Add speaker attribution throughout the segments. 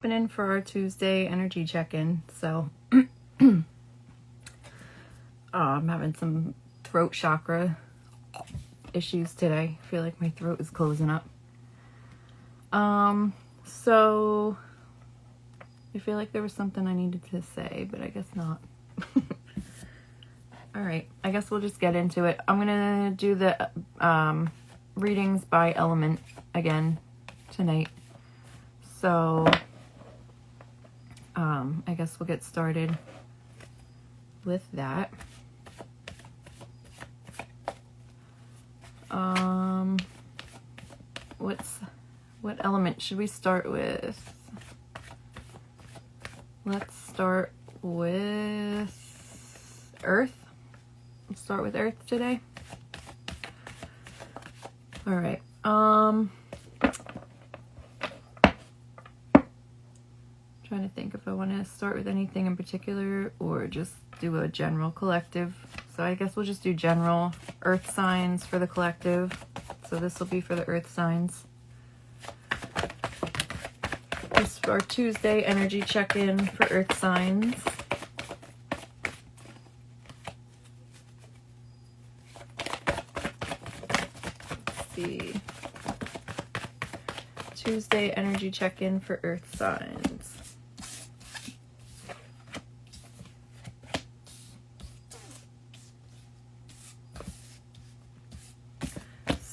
Speaker 1: In for our Tuesday energy check-in. So I'm having some throat chakra issues today. I feel like my throat is closing up. So I feel like there was something I needed to say, but I guess not. All right, I guess we'll just get into it. I'm gonna do the readings by element again tonight. So I guess we'll get started with that. What element should we start with? Let's start with Earth. Let's start with Earth today. All right. Trying to think if I want to start with anything in particular or just do a general collective. So I guess we'll just do general earth signs for the collective. So this will be for the earth signs. This is our Tuesday energy check-in for earth signs. Let's see. Tuesday energy check-in for earth signs.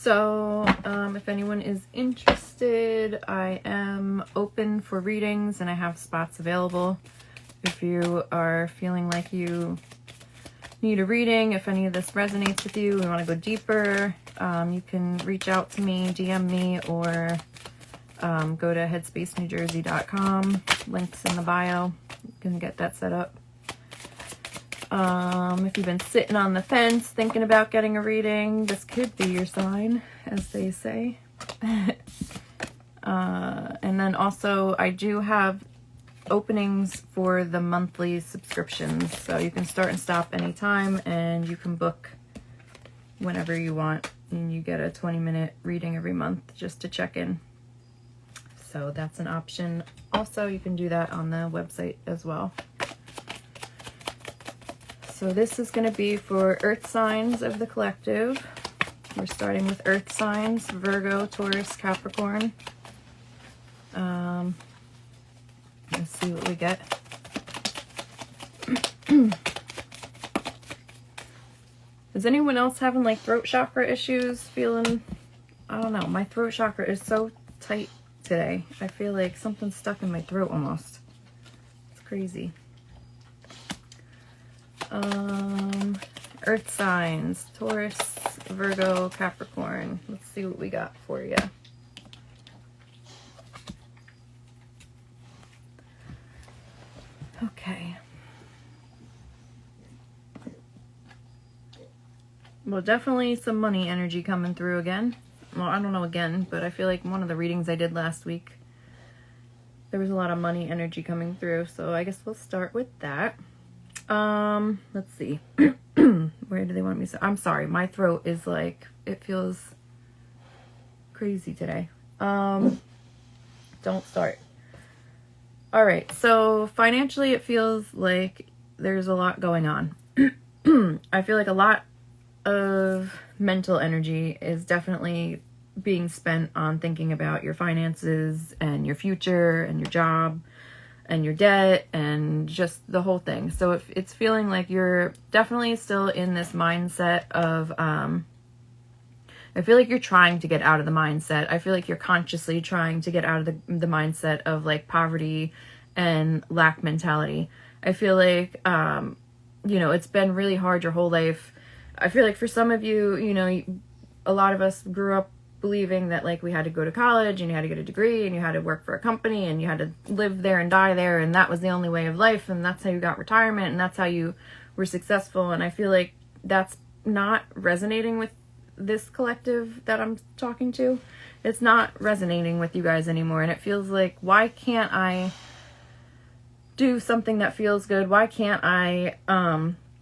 Speaker 1: So, if anyone is interested, I am open for readings and I have spots available. If you are feeling like you need a reading, if any of this resonates with you, we want to go deeper, you can reach out to me, DM me, or go to headspacenewjersey.com. Links in the bio. You can get that set up. If you've been sitting on the fence thinking about getting a reading, this could be your sign, as they say. And then also I do have openings for the monthly subscriptions, so you can start and stop anytime and you can book whenever you want, and you get a 20-minute reading every month just to check in. So that's an option. Also, you can do that on the website as well. So this is going to be for earth signs of the collective. We're starting with earth signs: Virgo, Taurus, Capricorn. Let's see what we get. Is anyone else having like throat chakra issues? Feeling, I don't know, my throat chakra is so tight today. I feel like something's stuck in my throat almost. It's crazy. Earth signs: Taurus, Virgo, Capricorn. Let's see what we got for you. Okay. Well, definitely some money energy coming through again. Well, I don't know again, but I feel like one of the readings I did last week, there was a lot of money energy coming through. So I guess we'll start with that. Let's see. Where do they want me to? I'm sorry, my throat is like, it feels crazy today. Don't start. All right, so financially it feels like there's a lot going on. I feel like a lot of mental energy is definitely being spent on thinking about your finances and your future and your job and your debt and just the whole thing. So if it's feeling like you're definitely still in this mindset of, I feel like you're trying to get out of the mindset. I feel like you're consciously trying to get out of the mindset of like poverty and lack mentality. I feel like, it's been really hard your whole life. I feel like for some of you, a lot of us grew up believing that like we had to go to college and you had to get a degree and you had to work for a company and you had to live there and die there, and that was the only way of life, and that's how you got retirement and that's how you were successful. And I feel like that's not resonating with this collective that I'm talking to. It's not resonating with you guys anymore, and it feels like, why can't I do something that feels good? Why can't I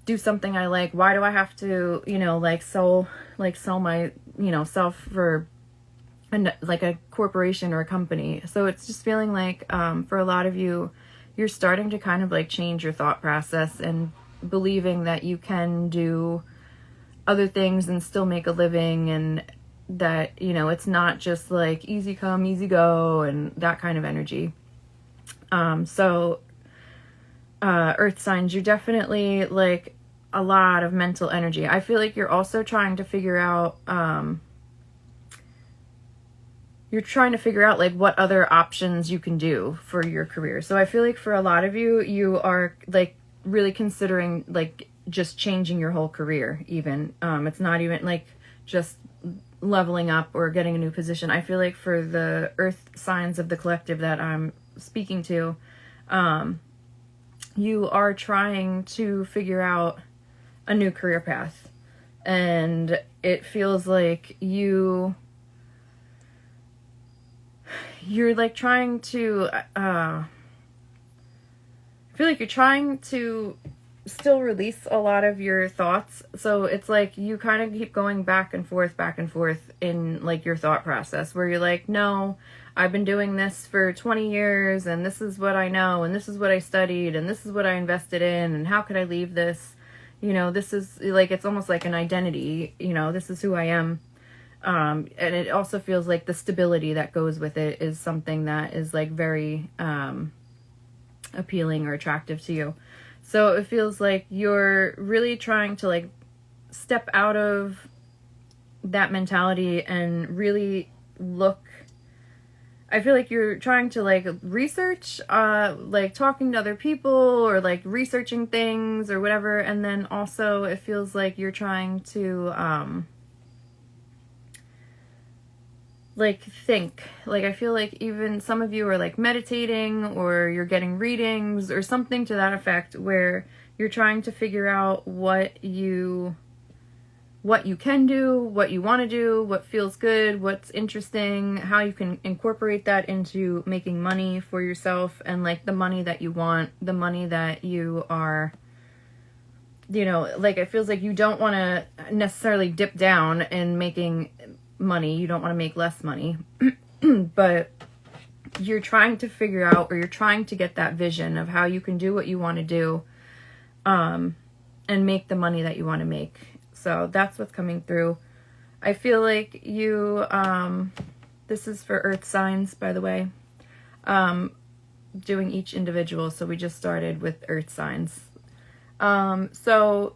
Speaker 1: do something I like? Why do I have to, sell my, self for like a corporation or a company. So it's just feeling like for a lot of you, you're starting to kind of like change your thought process and believing that you can do other things and still make a living, and that, you know, it's not just like easy come, easy go and that kind of energy. So earth signs, you're definitely like a lot of mental energy. I feel like you're also trying to figure out like what other options you can do for your career. So I feel like for a lot of you, you are like really considering like just changing your whole career even. It's not even like just leveling up or getting a new position. I feel like for the earth signs of the collective that I'm speaking to, you are trying to figure out a new career path. And it feels like you're like trying to, I feel like you're trying to still release a lot of your thoughts. So it's like you kind of keep going back and forth in like your thought process, where you're like, no, I've been doing this for 20 years and this is what I know and this is what I studied and this is what I invested in, and how could I leave this? You know, this is like, it's almost like an identity, you know, this is who I am. And it also feels like the stability that goes with it is something that is like very appealing or attractive to you. So it feels like you're really trying to like step out of that mentality and really look. I feel like you're trying to like research, like talking to other people or like researching things or whatever. And then also it feels like you're trying to like think. Like I feel like even some of you are like meditating, or you're getting readings or something to that effect, where you're trying to figure out what you can do, what you want to do, what feels good, what's interesting, how you can incorporate that into making money for yourself, and like the money that you want, the money that you are, you know, like it feels like you don't want to necessarily dip down in making money. You don't want to make less money, but you're trying to figure out, or you're trying to get that vision of how you can do what you want to do, and make the money that you want to make. So that's what's coming through. I feel like you, this is for earth signs, by the way, doing each individual. So we just started with earth signs. So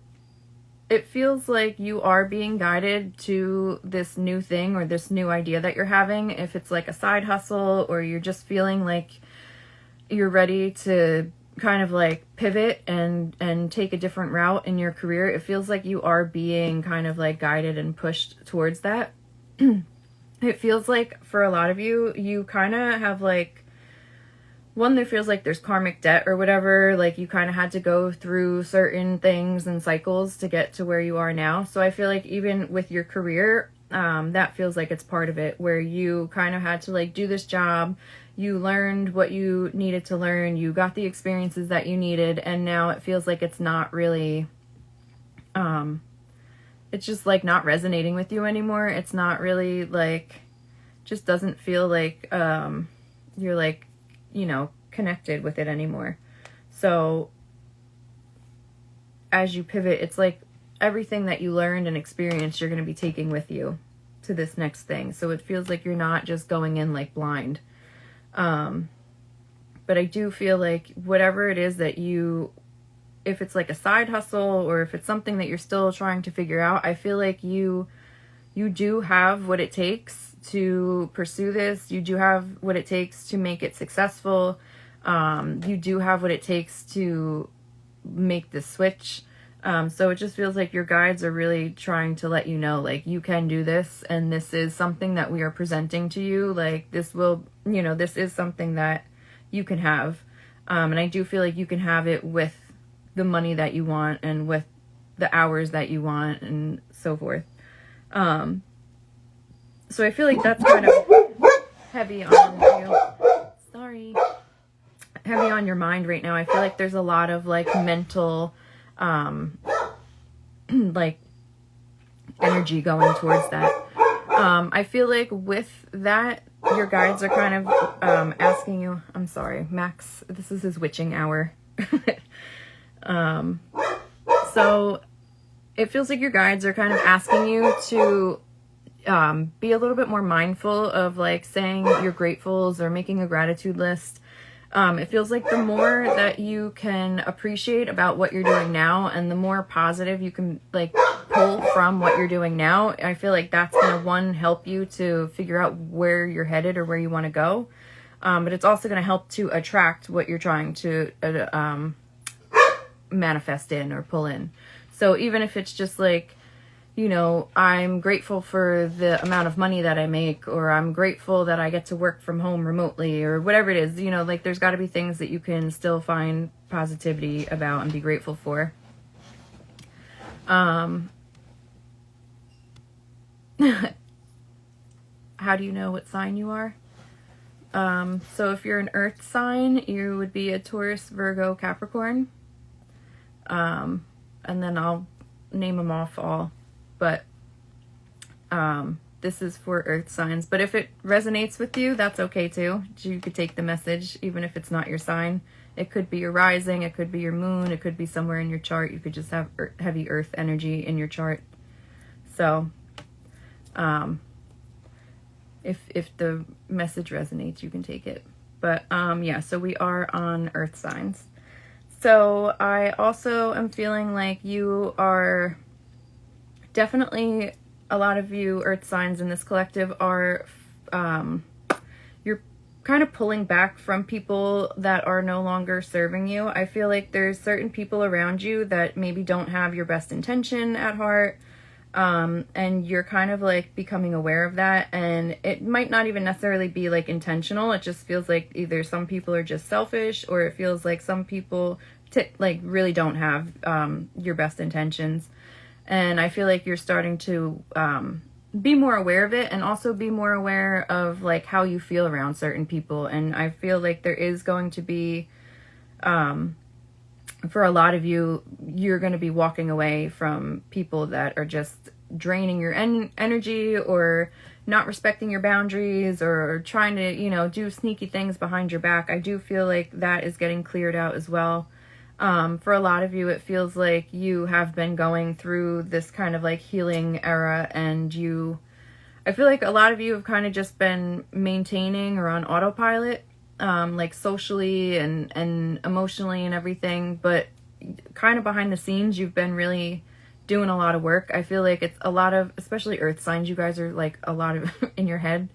Speaker 1: it feels like you are being guided to this new thing or this new idea that you're having. If it's like a side hustle, or you're just feeling like you're ready to kind of like pivot and take a different route in your career, it feels like you are being kind of like guided and pushed towards that. It feels like for a lot of you, you kind of have like, one, there feels like there's karmic debt or whatever, like you kind of had to go through certain things and cycles to get to where you are now. So I feel like even with your career, that feels like it's part of it, where you kind of had to like do this job, you learned what you needed to learn, you got the experiences that you needed, and now it feels like it's not really, it's just like not resonating with you anymore. It's not really like, just doesn't feel like you're like, you know, connected with it anymore. So as you pivot, it's like everything that you learned and experienced, you're going to be taking with you to this next thing. So it feels like you're not just going in like blind. But I do feel like whatever it is that you, if it's like a side hustle, or if it's something that you're still trying to figure out, I feel like you do have what it takes to pursue this. You do have what it takes to make it successful. You do have what it takes to make the switch. So it just feels like your guides are really trying to let you know, like, you can do this, and this is something that we are presenting to you. Like, this will, you know, this is something that you can have. And I do feel like you can have it with the money that you want, and with the hours that you want, and so forth. So I feel like that's kind of heavy on you. Sorry. Heavy on your mind right now. I feel like there's a lot of like mental, like energy going towards that. I feel like with that, your guides are kind of asking you, I'm sorry, Max, this is his witching hour. So it feels like your guides are kind of asking you to be a little bit more mindful of like saying your gratefuls or making a gratitude list. It feels like the more that you can appreciate about what you're doing now and the more positive you can like pull from what you're doing now, I feel like that's going to help you to figure out where you're headed or where you want to go. But it's also going to help to attract what you're trying to manifest in or pull in. So even if it's just like, you know, I'm grateful for the amount of money that I make, or I'm grateful that I get to work from home remotely, or whatever it is, you know, like there's got to be things that you can still find positivity about and be grateful for. How do you know what sign you are? So if you're an earth sign, you would be a Taurus, Virgo, Capricorn. And then I'll name them off all. But this is for earth signs. But if it resonates with you, that's okay too. You could take the message, even if it's not your sign. It could be your rising, it could be your moon, it could be somewhere in your chart. You could just have heavy earth energy in your chart. So if the message resonates, you can take it. But yeah, so we are on earth signs. So I also am feeling like you are definitely, a lot of you earth signs in this collective are, you're kind of pulling back from people that are no longer serving you. I feel like there's certain people around you that maybe don't have your best intention at heart. And you're kind of like becoming aware of that, and it might not even necessarily be like intentional. It just feels like either some people are just selfish, or it feels like some people like really don't have your best intentions. And I feel like you're starting to be more aware of it, and also be more aware of like how you feel around certain people. And I feel like there is going to be for a lot of you, you're going to be walking away from people that are just draining your energy, or not respecting your boundaries, or trying to, you know, do sneaky things behind your back. I do feel like that is getting cleared out as well. For a lot of you, it feels like you have been going through this kind of like healing era, and I feel like a lot of you have kind of just been maintaining or on autopilot, like socially and emotionally and everything, but kind of behind the scenes, you've been really doing a lot of work. I feel like it's a lot of, especially earth signs, you guys are like a lot of in your head.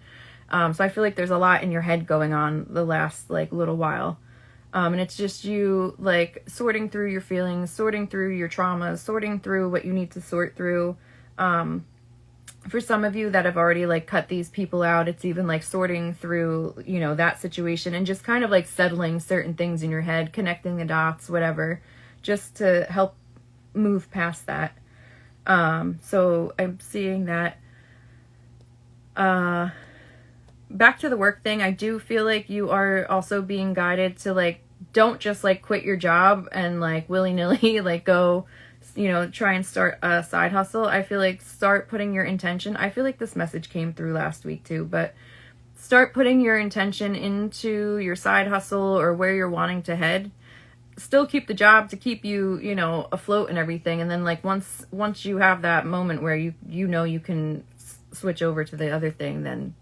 Speaker 1: So I feel like there's a lot in your head going on the last like little while. And it's just you like sorting through your feelings, sorting through your traumas, sorting through what you need to sort through. For some of you that have already like cut these people out, it's even like sorting through, you know, that situation, and just kind of like settling certain things in your head, connecting the dots, whatever, just to help move past that. So I'm seeing that. Back to the work thing, I do feel like you are also being guided to like, don't just like quit your job and like willy-nilly like go, you know, try and start a side hustle. I feel like start putting your intention. I feel like this message came through last week too, but start putting your intention into your side hustle or where you're wanting to head. Still keep the job to keep you, you know, afloat and everything. And then like once you have that moment where you know you can switch over to the other thing, then,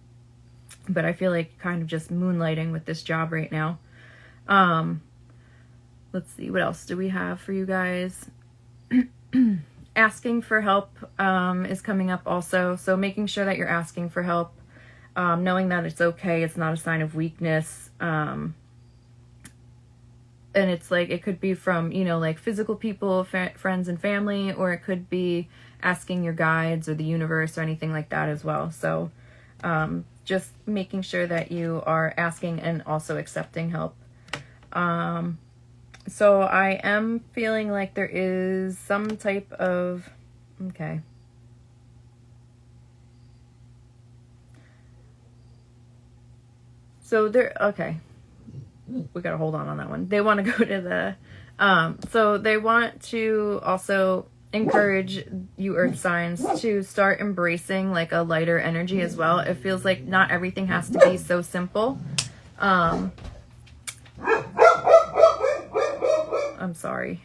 Speaker 1: but I feel like kind of just moonlighting with this job right now. Let's see, what else do we have for you guys? Asking for help is coming up also. So making sure that you're asking for help, knowing that it's okay. It's not a sign of weakness. And it's like, it could be from, you know, like physical people, friends and family, or it could be asking your guides or the universe or anything like that as well. So just making sure that you are asking and also accepting help. So I am feeling like there is some type of, okay. So there, okay. We gotta hold on that one. They want to go to the, so they want to also encourage you earth signs to start embracing like a lighter energy as well. It feels like not everything has to be so simple. I'm sorry.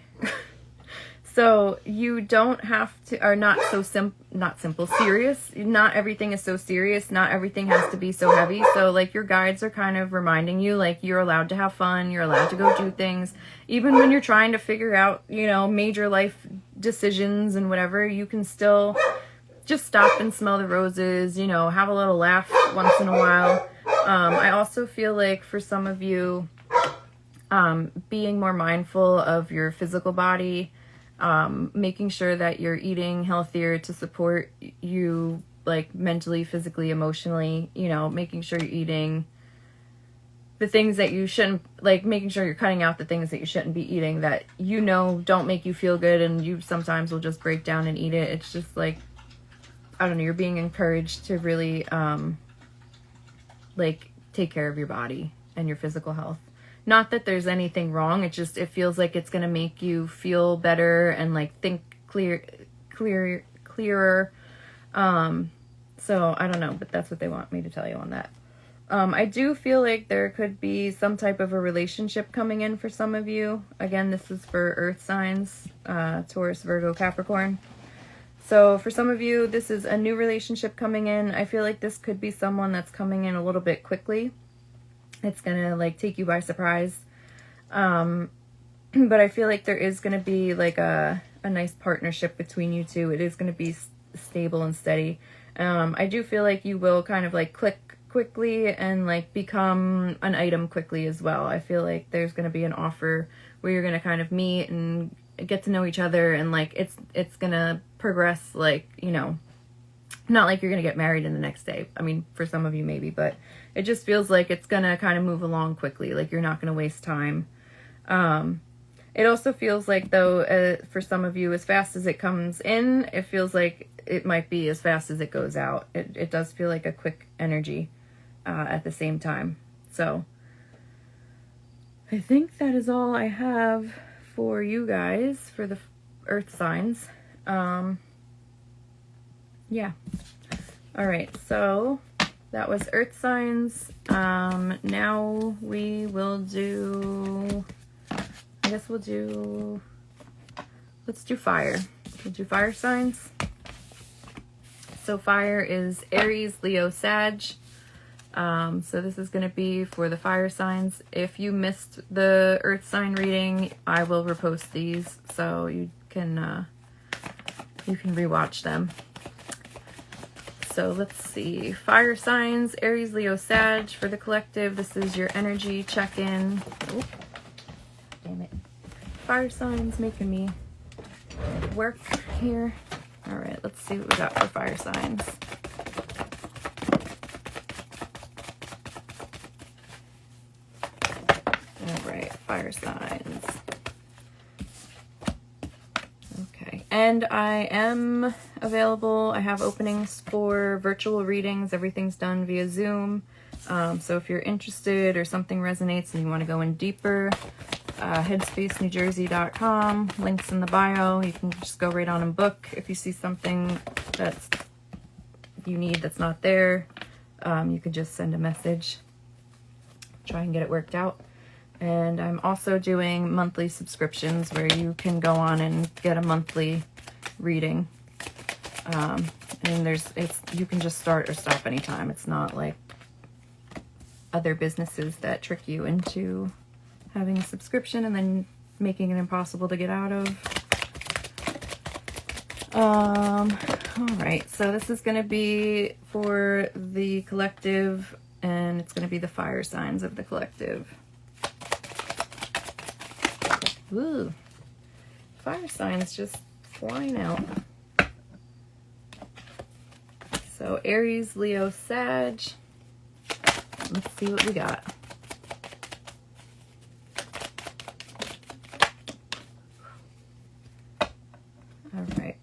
Speaker 1: So you don't have to, or not simple, serious. Not everything is so serious. Not everything has to be so heavy. So like your guides are kind of reminding you like you're allowed to have fun. You're allowed to go do things. Even when you're trying to figure out, you know, major life decisions and whatever, you can still just stop and smell the roses, you know, have a little laugh once in a while. I also feel like for some of you, being more mindful of your physical body, making sure that you're eating healthier to support you like mentally, physically, emotionally, you know, making sure you're eating the things that you shouldn't, like making sure you're cutting out the things that you shouldn't be eating that, you know, don't make you feel good and you sometimes will just break down and eat it. It's just like, I don't know, you're being encouraged to really, like take care of your body and your physical health. Not that there's anything wrong. It just, it feels like it's going to make you feel better and like think clearer. So I don't know, but that's what they want me to tell you on that. I do feel like there could be some type of a relationship coming in for some of you. Again, this is for earth signs, Taurus, Virgo, Capricorn. So for some of you, this is a new relationship coming in. I feel like this could be someone that's coming in a little bit quickly. It's gonna like take you by surprise. But I feel like there is gonna be like a nice partnership between you two. It is gonna be stable and steady. I do feel like you will kind of like click quickly and like become an item quickly as well. I feel like there's gonna be an offer where you're gonna kind of meet and get to know each other, and like it's gonna progress, like, you know, not like you're gonna get married in the next day. I mean, for some of you maybe, but it just feels like it's gonna kind of move along quickly, like you're not gonna waste time. It also feels like though, for some of you, as fast as it comes in, it feels like it might be as fast as it goes out. It does feel like a quick energy at the same time. So I think that is all I have for you guys for the earth signs. Yeah. All right. So that was earth signs. Now we will do, I guess let's do fire. We'll do fire signs. So fire is Aries, Leo, Sag. So this is going to be for the fire signs. If you missed the earth sign reading, I will repost these so you can rewatch them. So let's see. Fire signs, Aries, Leo, Sag for the collective. This is your energy check-in. Oh, damn it. Fire signs making me work here. All right, let's see what we got for fire signs. All right, fire signs. Okay, and I am available. I have openings for virtual readings. Everything's done via Zoom. So if you're interested or something resonates and you want to go in deeper, headspacenewjersey.com, links in the bio. You can just go right on and book. If you see something that's you need that's not there, you can just send a message, try and get it worked out. And I'm also doing monthly subscriptions where you can go on and get a monthly reading. And you can just start or stop anytime. It's not like other businesses that trick you into having a subscription and then making it impossible to get out of. All right, so this is going to be for the collective, and it's going to be the fire signs of the collective. Ooh, fire signs just flying out. So Aries, Leo, Sag. Let's see what we got. All right.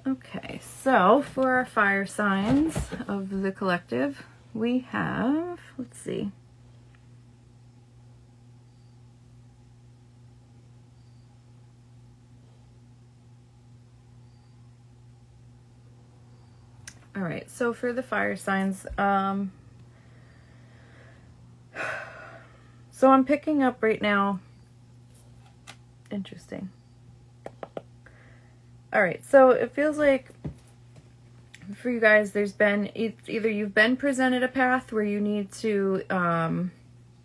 Speaker 1: Okay, so for our fire signs of the collective, we have, let's see. All right, so for the fire signs, so I'm picking up right now. Interesting. All right, so it feels like for you guys, there's been either you've been presented a path where you need to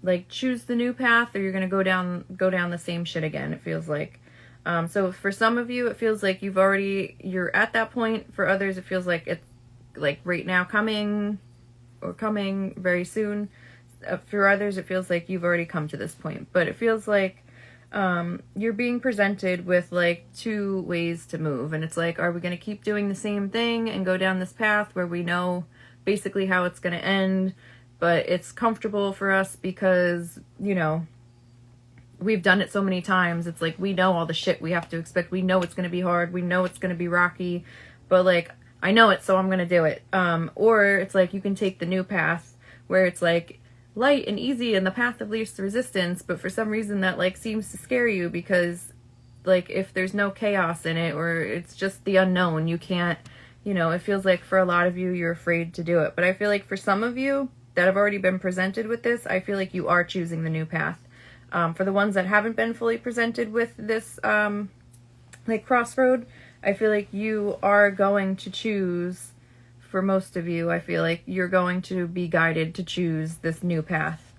Speaker 1: like choose the new path, or you're gonna go down the same shit again. It feels like. So for some of you, it feels like you're at that point. For others, it feels like it's like right now coming very soon. For others, it feels like you've already come to this point, but it feels like you're being presented with like two ways to move, and it's like, are we going to keep doing the same thing and go down this path where we know basically how it's going to end, but it's comfortable for us because, you know, we've done it so many times. It's like we know all the shit we have to expect. We know it's going to be hard. We know it's going to be rocky, but like I know it, so I'm going to do it. Or it's like you can take the new path where it's like light and easy and the path of least resistance, but for some reason that like seems to scare you because like if there's no chaos in it, or it's just the unknown, you can't, you know, it feels like for a lot of you, you're afraid to do it. But I feel like for some of you that have already been presented with this, I feel like you are choosing the new path. For the ones that haven't been fully presented with this like crossroad, I feel like you are going to choose. For most of you, I feel like you're going to be guided to choose this new path.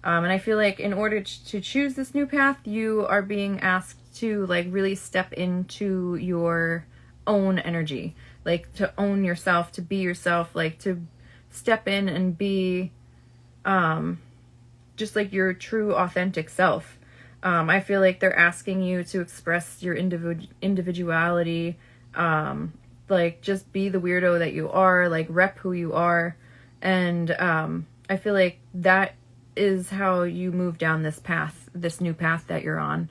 Speaker 1: And I feel like in order to choose this new path, you are being asked to like really step into your own energy, like to own yourself, to be yourself, like to step in and be just like your true authentic self. I feel like they're asking you to express your individuality, like just be the weirdo that you are, like rep who you are. And I feel like that is how you move down this path, this new path that you're on.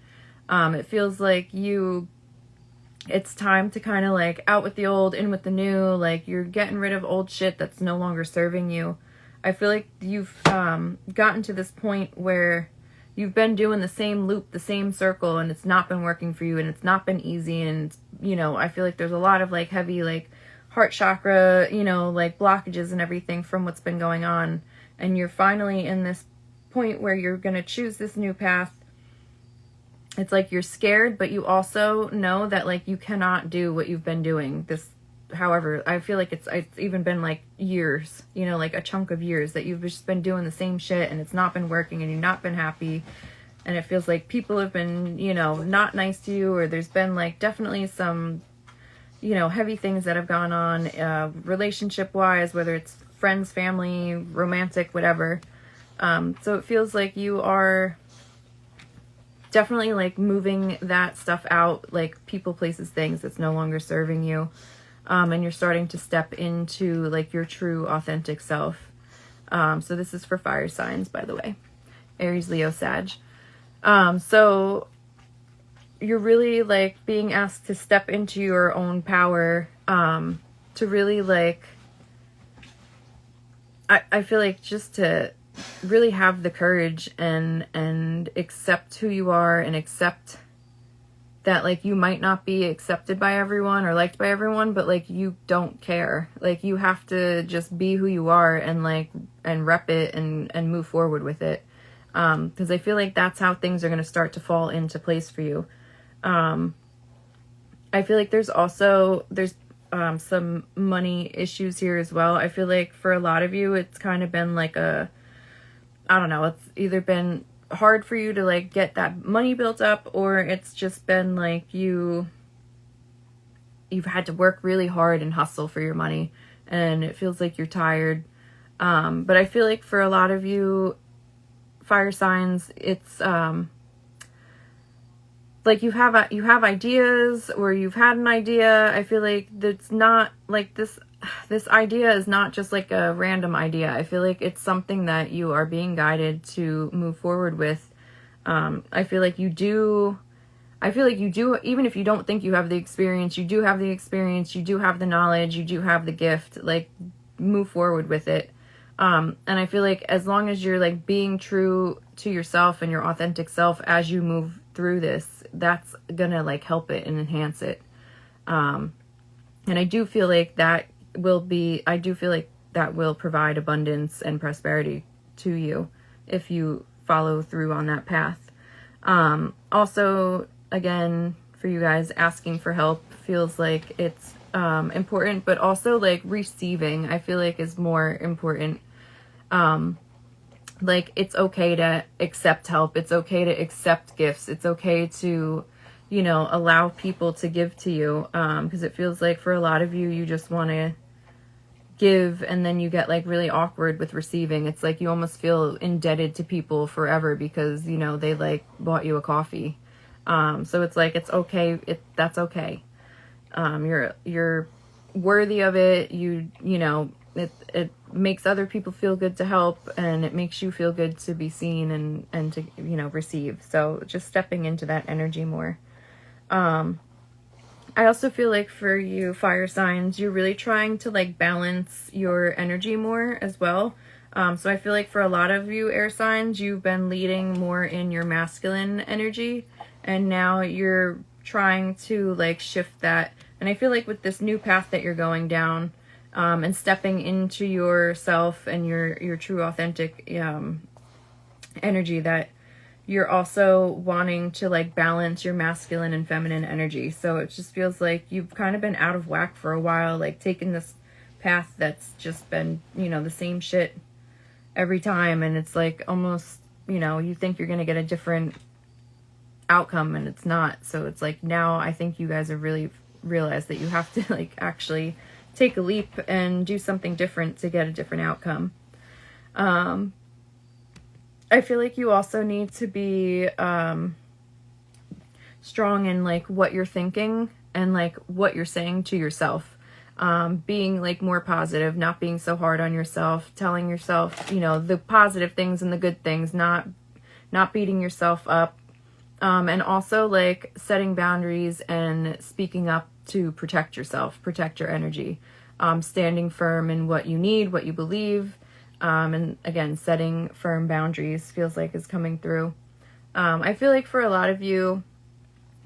Speaker 1: It feels like it's time to kind of like out with the old, in with the new, like you're getting rid of old shit that's no longer serving you. I feel like you've gotten to this point where you've been doing the same loop, the same circle, and it's not been working for you, and it's not been easy. And, you know, I feel like there's a lot of like heavy, like heart chakra, you know, like blockages and everything from what's been going on. And you're finally in this point where you're going to choose this new path. It's like you're scared, but you also know that like you cannot do what you've been doing this. However, I feel like it's even been like years, you know, like a chunk of years that you've just been doing the same shit and it's not been working and you've not been happy. And it feels like people have been, you know, not nice to you, or there's been like definitely some, you know, heavy things that have gone on relationship wise, whether it's friends, family, romantic, whatever. So it feels like you are definitely like moving that stuff out, like people, places, things that's no longer serving you. And you're starting to step into like your true authentic self. So this is for fire signs, by the way, Aries, Leo, Sag. So you're really like being asked to step into your own power, to really like, I feel like just to really have the courage and accept who you are, and accept that like you might not be accepted by everyone or liked by everyone, but like you don't care. Like you have to just be who you are and like and rep it and move forward with it. Because I feel like that's how things are going to start to fall into place for you. I feel like there's some money issues here as well. I feel like for a lot of you, it's kind of been like I don't know, it's either been hard for you to like get that money built up, or it's just been like you've had to work really hard and hustle for your money, and it feels like you're tired. But I feel like for a lot of you fire signs, it's like you have ideas, or you've had an idea. I feel like that's not like this idea is not just like a random idea. I feel like it's something that you are being guided to move forward with. I feel like you do, even if you don't think you have the experience, you do have the experience, you do have the knowledge, you do have the gift, like move forward with it. And I feel like as long as you're like being true to yourself and your authentic self as you move through this, that's gonna like help it and enhance it. And I do feel like that will provide abundance and prosperity to you if you follow through on that path. Also, again, for you guys, asking for help feels like it's important, but also like receiving, I feel like, is more important. Like, it's okay to accept help. It's okay to accept gifts. It's okay to, you know, allow people to give to you. Because it feels like for a lot of you, you just want to give and then you get like really awkward with receiving. It's like you almost feel indebted to people forever because, you know, they like bought you a coffee. So it's like, it's okay. That's okay. You're worthy of it. You know, it makes other people feel good to help, and it makes you feel good to be seen and to, you know, receive. So just stepping into that energy more. I also feel like for you fire signs, you're really trying to like balance your energy more as well. So I feel like for a lot of you air signs, you've been leading more in your masculine energy, and now you're trying to like shift that. And I feel like with this new path that you're going down, and stepping into yourself and your true authentic energy, that you're also wanting to like balance your masculine and feminine energy. So it just feels like you've kind of been out of whack for a while, like taking this path that's just been, you know, the same shit every time. And it's like almost, you know, you think you're going to get a different outcome and it's not. So it's like now I think you guys have really realized that you have to like actually take a leap and do something different to get a different outcome. I feel like you also need to be strong in like what you're thinking and like what you're saying to yourself. Being like more positive, not being so hard on yourself, telling yourself, you know, the positive things and the good things, not beating yourself up. And also like setting boundaries and speaking up to protect yourself, protect your energy, standing firm in what you need, what you believe. And again, setting firm boundaries feels like is coming through. I feel like for a lot of you,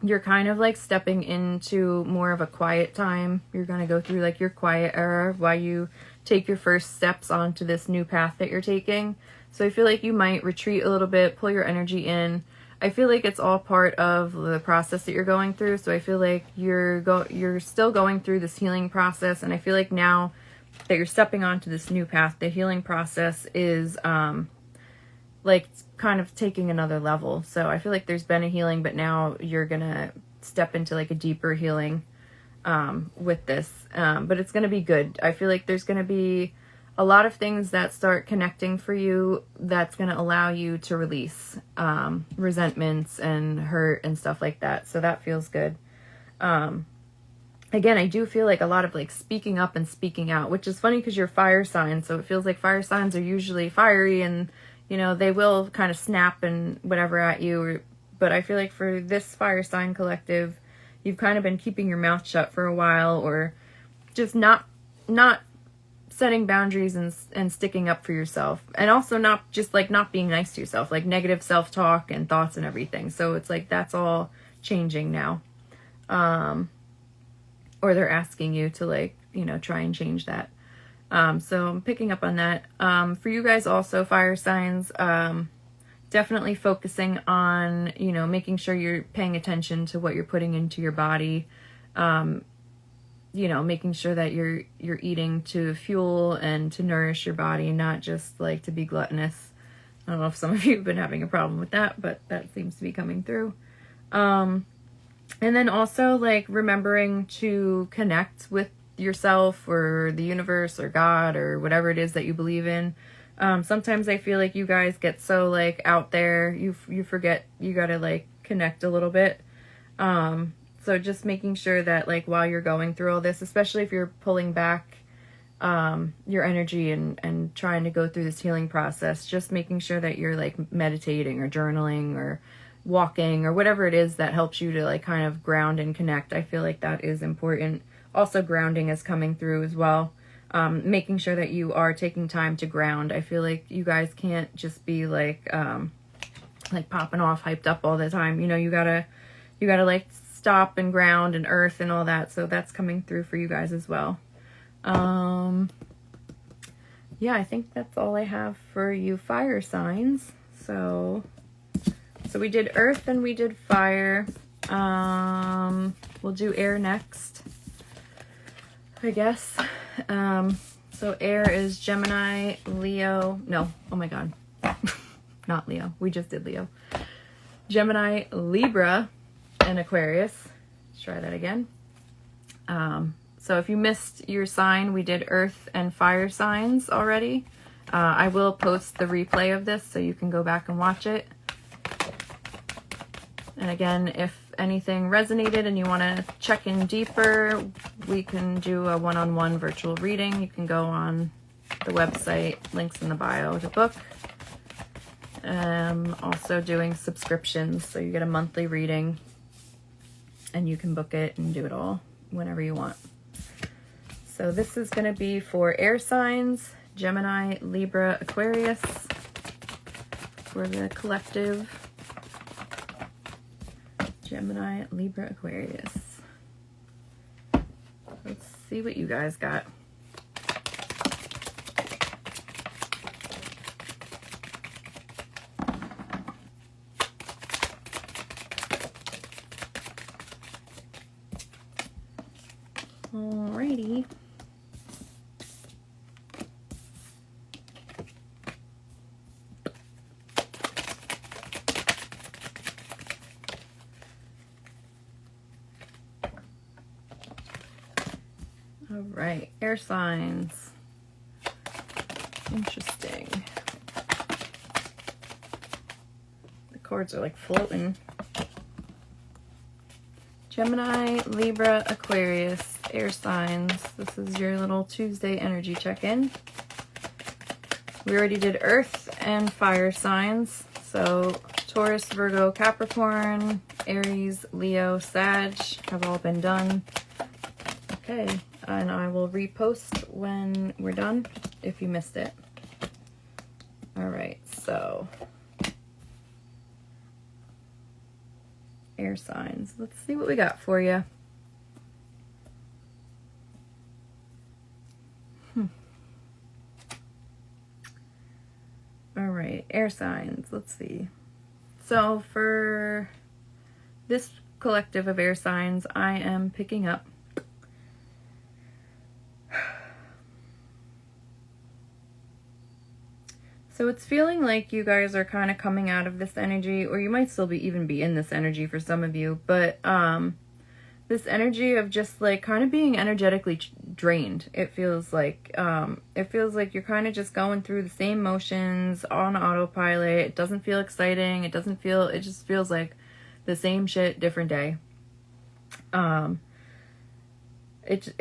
Speaker 1: you're kind of like stepping into more of a quiet time. You're going to go through like your quiet era while you take your first steps onto this new path that you're taking. So I feel like you might retreat a little bit, pull your energy in. I feel like it's all part of the process that you're going through. So I feel like you're still going through this healing process. And I feel like now that you're stepping onto this new path, the healing process is like kind of taking another level. So I feel like there's been a healing, but now you're gonna step into like a deeper healing with this. But it's gonna be good. I feel like there's gonna be a lot of things that start connecting for you that's gonna allow you to release resentments and hurt and stuff like that. So that feels good. Again, I do feel like a lot of like speaking up and speaking out, which is funny because you're fire signs. So it feels like fire signs are usually fiery and, you know, they will kind of snap and whatever at you. But I feel like for this fire sign collective, you've kind of been keeping your mouth shut for a while, or just not setting boundaries and sticking up for yourself. And also not just like not being nice to yourself, like negative self-talk and thoughts and everything. So it's like that's all changing now. Or they're asking you to like, you know, try and change that. So I'm picking up on that. For you guys also, fire signs, definitely focusing on, you know, making sure you're paying attention to what you're putting into your body. You know, making sure that you're eating to fuel and to nourish your body, not just like to be gluttonous. I don't know if some of you have been having a problem with that, but that seems to be coming through. And then also like remembering to connect with yourself or the universe or God or whatever it is that you believe in. Sometimes I feel like you guys get so like out there, you forget you gotta like connect a little bit. So just making sure that like while you're going through all this, especially if you're pulling back your energy and trying to go through this healing process, just making sure that you're like meditating or journaling or walking or whatever it is that helps you to like kind of ground and connect. I feel like that is important. Also grounding is coming through as well. making sure that you are taking time to ground. I feel like you guys can't just be like popping off, hyped up all the time. You know, you gotta like stop and ground and earth and all that. So that's coming through for you guys as well. Yeah, I think that's all I have for you fire signs. So we did earth and we did fire. We'll do air next, I guess. So air is Gemini, Leo. No, oh my God. Not Leo. We just did Leo. Gemini, Libra, and Aquarius. Let's try that again. So if you missed your sign, we did earth and fire signs already. I will post the replay of this so you can go back and watch it. And again, if anything resonated and you want to check in deeper, we can do a one-on-one virtual reading. You can go on the website, links in the bio to book. Also doing subscriptions, so you get a monthly reading and you can book it and do it all whenever you want. So this is going to be for air signs, Gemini, Libra, Aquarius, for the collective. Gemini, Libra, Aquarius. Let's see what you guys got. Alrighty. All right, air signs. Interesting. The cards are like floating. Gemini, Libra, Aquarius, air signs. This is your little Tuesday energy check-in. We already did earth and fire signs. So Taurus, Virgo, Capricorn, Aries, Leo, Sag have all been done. Okay, and I will repost when we're done if you missed it. All right, so air signs. Let's see what we got for you. All right, air signs. Let's see. So for this collective of air signs, I am picking up so it's feeling like you guys are kind of coming out of this energy, or you might still even be in this energy for some of you, but this energy of just like kind of being energetically drained. It feels like you're kind of just going through the same motions on autopilot. It doesn't feel exciting. It just feels like the same shit, different day. It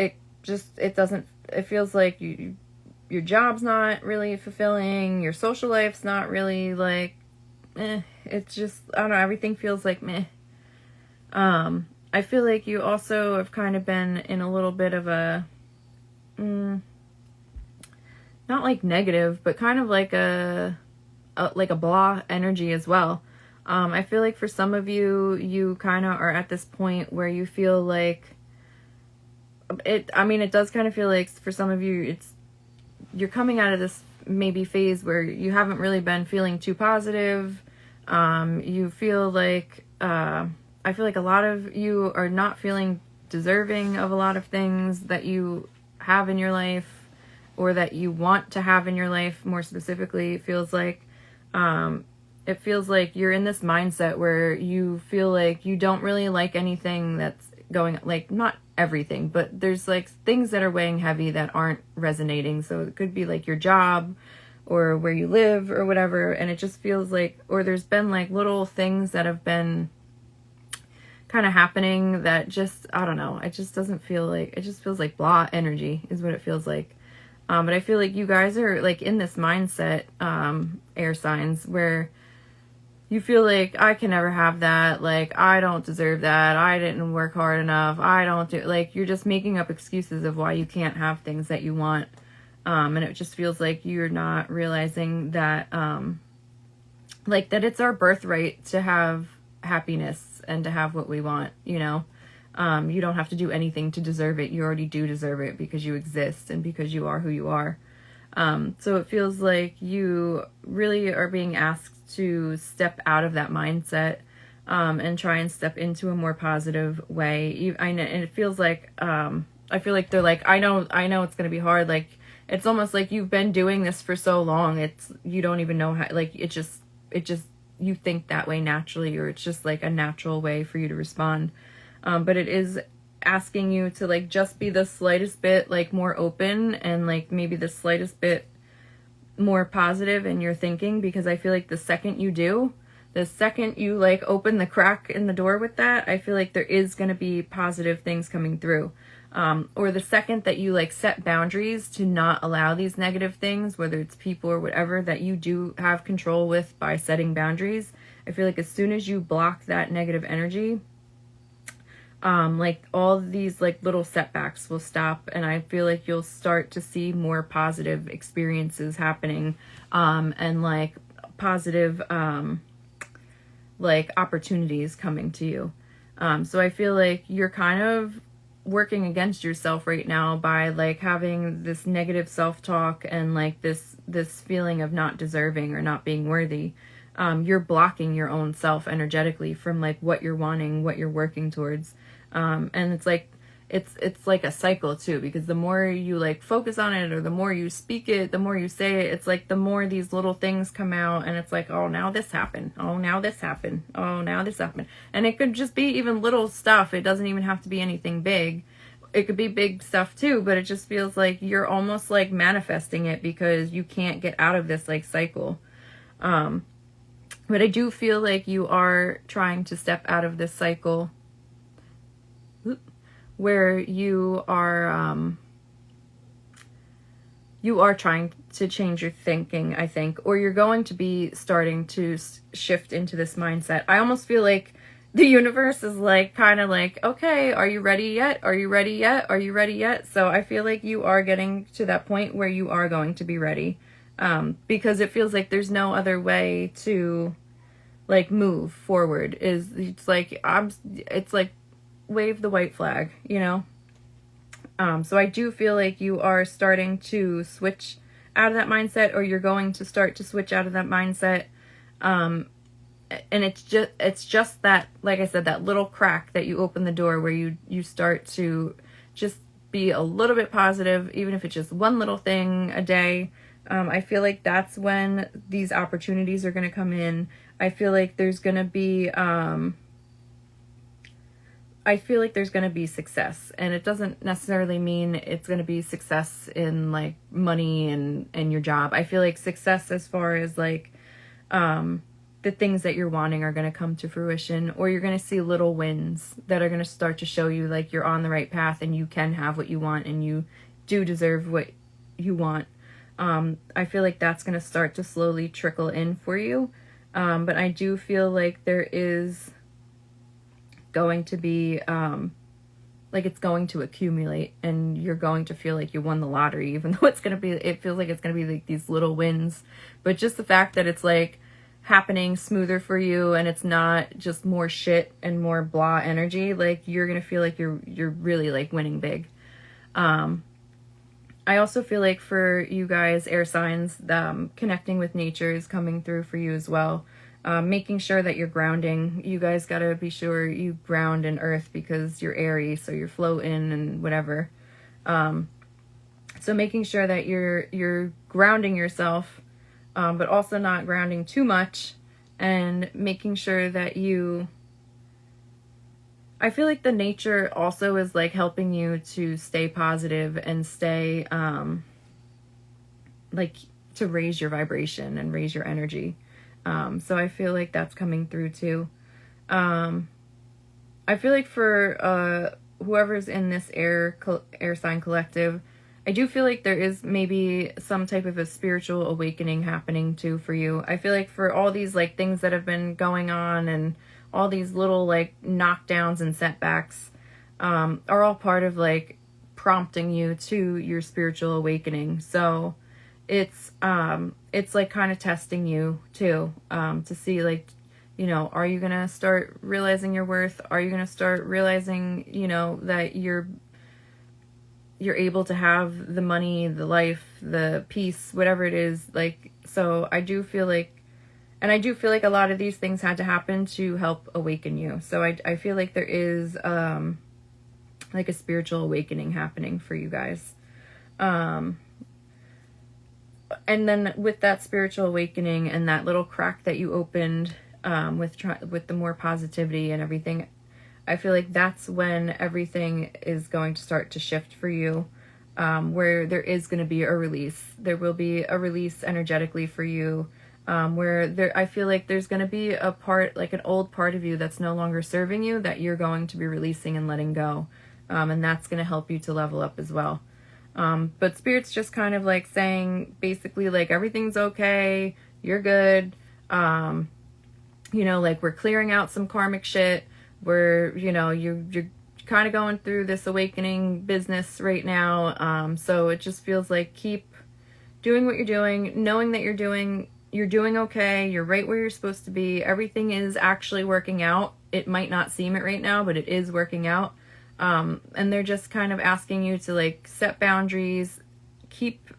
Speaker 1: feels like your job's not really fulfilling, your social life's not really like, it's just, I don't know, everything feels like meh. I feel like you also have kind of been in a little bit of a, not like negative, but kind of like a blah energy as well. I feel like for some of you, you kind of are at this point where you feel like it does kind of feel like for some of you, you're coming out of this maybe phase where you haven't really been feeling too positive. You feel like, I feel like a lot of you are not feeling deserving of a lot of things that you have in your life or that you want to have in your life. More specifically, it feels like you're in this mindset where you feel like you don't really like anything that's going, like not everything, but there's like things that are weighing heavy that aren't resonating. So it could be like your job or where you live or whatever. And it just feels like, or there's been like little things that have been kind of happening that just, I don't know, it just doesn't feel like, it just feels like blah energy is what it feels like. But I feel like you guys are like in this mindset, air signs, where you feel like I can never have that. Like, I don't deserve that. I didn't work hard enough. I don't do, like, you're just making up excuses of why you can't have things that you want. And it just feels like you're not realizing that, like, that it's our birthright to have happiness and to have what we want, you know? You don't have to do anything to deserve it. You already do deserve it because you exist and because you are who you are. So it feels like you really are being asked to step out of that mindset, and try and step into a more positive way. And it feels like, I feel like they're like, I know it's going to be hard. Like, it's almost like you've been doing this for so long. You don't even know how, like, it just, you think that way naturally, or it's just like a natural way for you to respond. But it is asking you to, like, just be the slightest bit, like, more open, and, like, maybe the slightest bit more positive in your thinking, because I feel like the second you like open the crack in the door with that, I feel like there is going to be positive things coming through. Or the second that you, like, set boundaries to not allow these negative things, whether it's people or whatever, that you do have control with by setting boundaries, I feel like as soon as you block that negative energy, like, all these, like, little setbacks will stop, and I feel like you'll start to see more positive experiences happening, and, like, positive, like, opportunities coming to you. So I feel like you're kind of working against yourself right now by, like, having this negative self-talk and, like, this feeling of not deserving or not being worthy. You're blocking your own self energetically from, like, what you're wanting, what you're working towards. And it's like, it's like a cycle too, because the more you, like, focus on it, or the more you speak it, the more you say it, it's like the more these little things come out, and it's like, oh, now this happened. Oh, now this happened. Oh, now this happened. And it could just be even little stuff. It doesn't even have to be anything big. It could be big stuff too, but it just feels like you're almost, like, manifesting it because you can't get out of this, like, cycle. But I do feel like you are trying to step out of this cycle where you are trying to change your thinking, I think, or you're going to be starting to shift into this mindset. I almost feel like the universe is, like, kind of like, okay, are you ready yet? Are you ready yet? Are you ready yet? So I feel like you are getting to that point where you are going to be ready, because it feels like there's no other way to, like, move forward. It's like wave the white flag, you know? So I do feel like you are starting to switch out of that mindset, or you're going to start to switch out of that mindset. And it's just that, like I said, that little crack that you open the door where you start to just be a little bit positive, even if it's just one little thing a day. I feel like that's when these opportunities are going to come in. I feel like there's going to be, success, and it doesn't necessarily mean it's going to be success in, like, money and your job. I feel like success as far as, like, the things that you're wanting are going to come to fruition, or you're going to see little wins that are going to start to show you, like, you're on the right path and you can have what you want and you do deserve what you want. I feel like that's going to start to slowly trickle in for you. But I do feel like there is going to be, like, it's going to accumulate, and you're going to feel like you won the lottery, even though it feels like it's going to be, like, these little wins. But just the fact that it's, like, happening smoother for you, and it's not just more shit and more blah energy, like, you're going to feel like you're really, like, winning big. I also feel like for you guys, air signs, connecting with nature is coming through for you as well. Making sure that you're grounding. You guys got to be sure you ground in earth, because you're airy, so you're floating and whatever. So making sure that you're grounding yourself, but also not grounding too much, and making sure that I feel like the nature also is, like, helping you to stay positive and stay, like, to raise your vibration and raise your energy. So I feel like that's coming through too. I feel like for whoever's in this air sign collective, I do feel like there is maybe some type of a spiritual awakening happening too for you. I feel like for all these, like, things that have been going on, and all these little, like, knockdowns and setbacks, are all part of, like, prompting you to your spiritual awakening. So it's like kind of testing you too, to see like, you know, are you gonna start realizing your worth? Are you gonna start realizing, you know, that you're able to have the money, the life, the peace, whatever it is. Like, so I do feel like a lot of these things had to happen to help awaken you. So I feel like there is like a spiritual awakening happening for you guys. And then with that spiritual awakening and that little crack that you opened, with the more positivity and everything, I feel like that's when everything is going to start to shift for you, where there is going to be a release. There will be a release energetically for you, I feel like there's going to be a part, like an old part of you that's no longer serving you, that you're going to be releasing and letting go. And that's going to help you to level up as well. But Spirit's just kind of like saying, basically, like, everything's okay, you're good. You know, like, we're clearing out some karmic shit. Where, you know, you're kind of going through this awakening business right now. So it just feels like keep doing what you're doing, knowing that you're doing okay. You're right where you're supposed to be. Everything is actually working out. It might not seem it right now, but it is working out. And they're just kind of asking you to like set boundaries, keep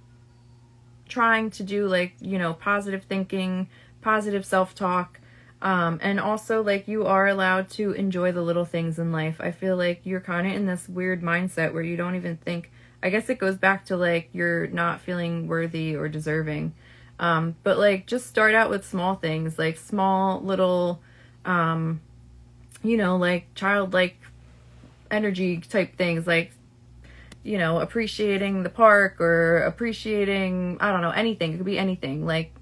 Speaker 1: trying to do like, you know, positive thinking, positive self-talk. And also, like, you are allowed to enjoy the little things in life. I feel like you're kind of in this weird mindset where you don't even think, I guess it goes back to, like, you're not feeling worthy or deserving. But, like, just start out with small things, like small little, you know, like, childlike energy type things, like, you know, appreciating the park or appreciating, I don't know, anything. It could be anything, like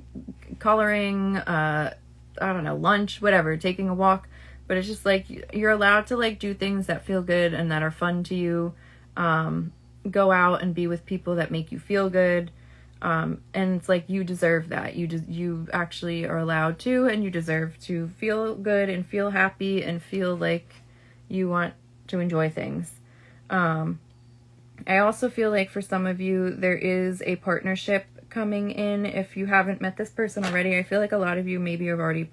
Speaker 1: coloring, I don't know, lunch, whatever, taking a walk. But it's just like you're allowed to like do things that feel good and that are fun to you. Go out and be with people that make you feel good. And it's like you deserve that. You actually are allowed to, and you deserve to feel good and feel happy and feel like you want to enjoy things. I also feel like for some of you, there is a partnership coming in. If you haven't met this person already, I feel like a lot of you maybe have already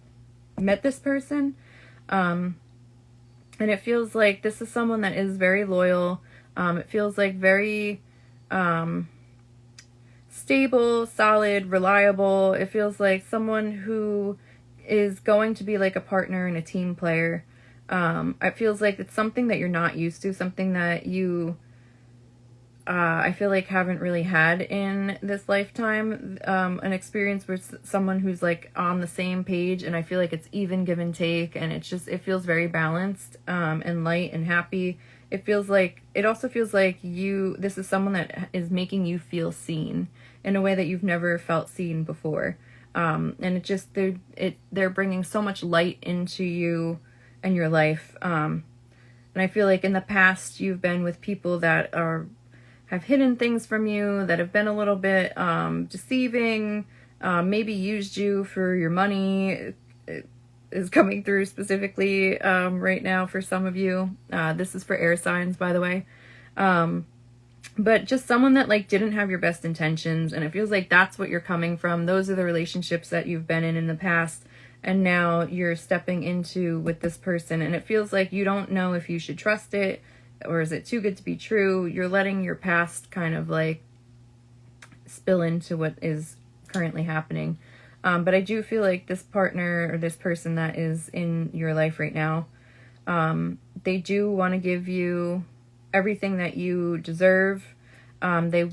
Speaker 1: met this person. And it feels like this is someone that is very loyal. It feels like very stable, solid, reliable. It feels like someone who is going to be like a partner and a team player. It feels like it's something that you're not used to, something that you I feel like haven't really had in this lifetime, an experience with someone who's like on the same page, and I feel like it's even give and take, and it feels very balanced, and light and happy. It also feels like this is someone that is making you feel seen in a way that you've never felt seen before. And they're bringing so much light into you and your life. And I feel like in the past you've been with people that have hidden things from you, that have been a little bit deceiving, maybe used you for your money. It is coming through specifically right now for some of you. This is for air signs, by the way. But just someone that like didn't have your best intentions, and it feels like that's what you're coming from. Those are the relationships that you've been in the past, and now you're stepping into with this person, and it feels like you don't know if you should trust it, or is it too good to be true? You're letting your past kind of like spill into what is currently happening. But I do feel like this partner or this person that is in your life right now, they do want to give you everything that you deserve. They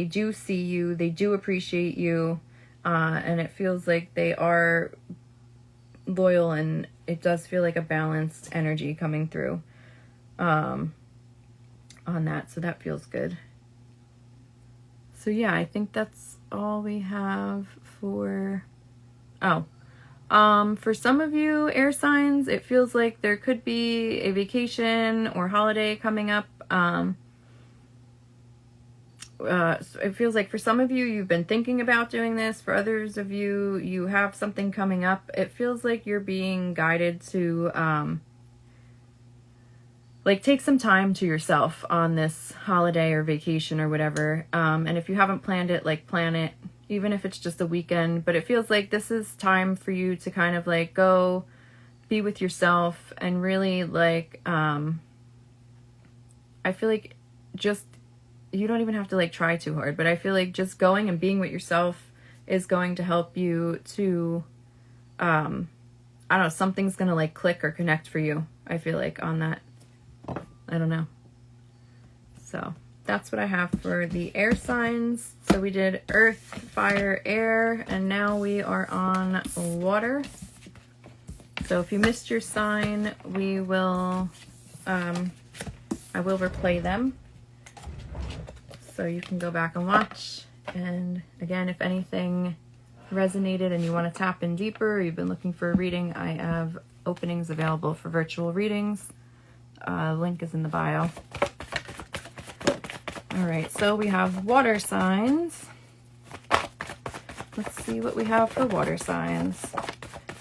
Speaker 1: do see you, they do appreciate you, and it feels like they are loyal, and it does feel like a balanced energy coming through on that, so that feels good. So yeah, I think that's all we have for for some of you air signs, it feels like there could be a vacation or holiday coming up. So it feels like for some of you, you've been thinking about doing this. For others of you, you have something coming up. It feels like you're being guided to like take some time to yourself on this holiday or vacation or whatever. And if you haven't planned it, like plan it, even if it's just a weekend. But it feels like this is time for you to kind of like go be with yourself and really like, I feel like just, you don't even have to like try too hard, but I feel like just going and being with yourself is going to help you to, I don't know, something's going to like click or connect for you. I feel like on that. I don't know. So that's what I have for the air signs. So we did earth, fire, air, and now we are on water. So if you missed your sign, we will, I will replay them. So you can go back and watch. And again, if anything resonated and you want to tap in deeper, or you've been looking for a reading, I have openings available for virtual readings. Link is in the bio. All right, so we have water signs. Let's see what we have for water signs.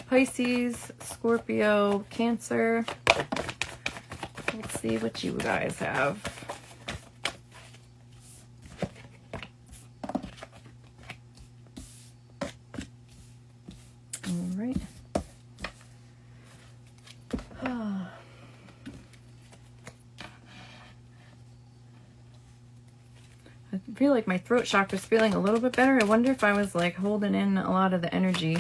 Speaker 1: Pisces, Scorpio, Cancer. Let's see what you guys have. All right. I feel like my throat chakra is feeling a little bit better. I wonder if I was like holding in a lot of the energy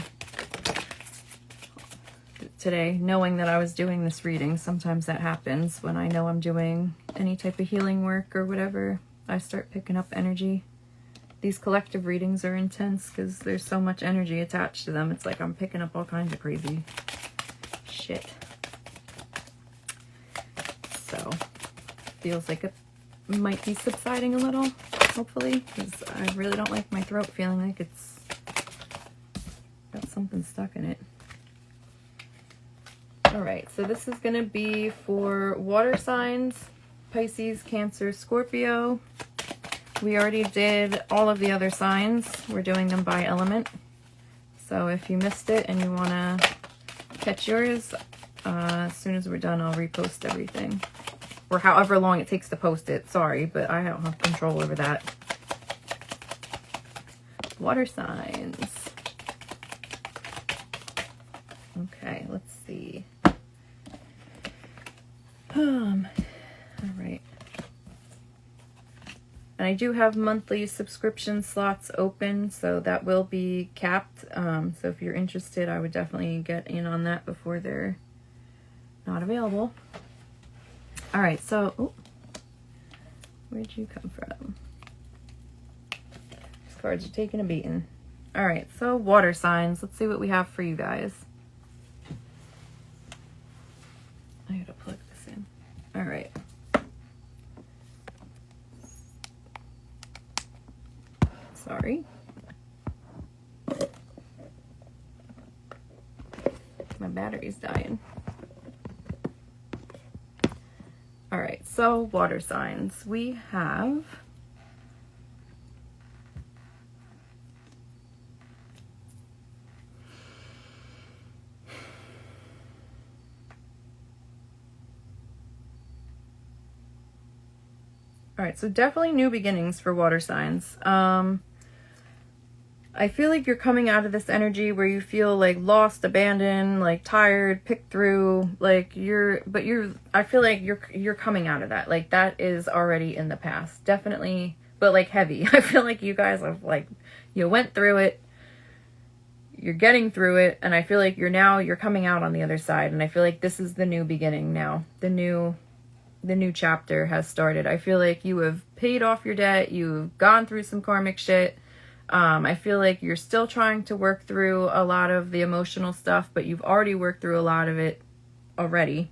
Speaker 1: today, knowing that I was doing this reading. Sometimes that happens when I know I'm doing any type of healing work or whatever. I start picking up energy. These collective readings are intense because there's so much energy attached to them. It's like I'm picking up all kinds of crazy shit. So, feels like it might be subsiding a little, hopefully, because I really don't like my throat feeling like it's got something stuck in it. Alright, so this is going to be for water signs, Pisces, Cancer, Scorpio. We already did all of the other signs. We're doing them by element. So if you missed it and you want to catch yours, as soon as we're done, I'll repost everything. Or however long it takes to post it. Sorry, but I don't have control over that. Water signs. Okay, let's see. All right. And I do have monthly subscription slots open, so that will be capped. So if you're interested, I would definitely get in on that before they're not available. All right, so, oh, where'd you come from? These cards are taking a beating. All right, so water signs. Let's see what we have for you guys. I gotta plug this in. All right. Sorry. My battery's dying. All right, so water signs. We have all right, so definitely new beginnings for water signs. I feel like you're coming out of this energy where you feel like lost, abandoned, like tired, picked through, like I feel like you're coming out of that. Like that is already in the past. Definitely, but like heavy. I feel like you guys have like, you went through it, you're getting through it, and I feel like you're coming out on the other side. And I feel like this is the new beginning now. The new chapter has started. I feel like you have paid off your debt. You've gone through some karmic shit. I feel like you're still trying to work through a lot of the emotional stuff, but you've already worked through a lot of it already.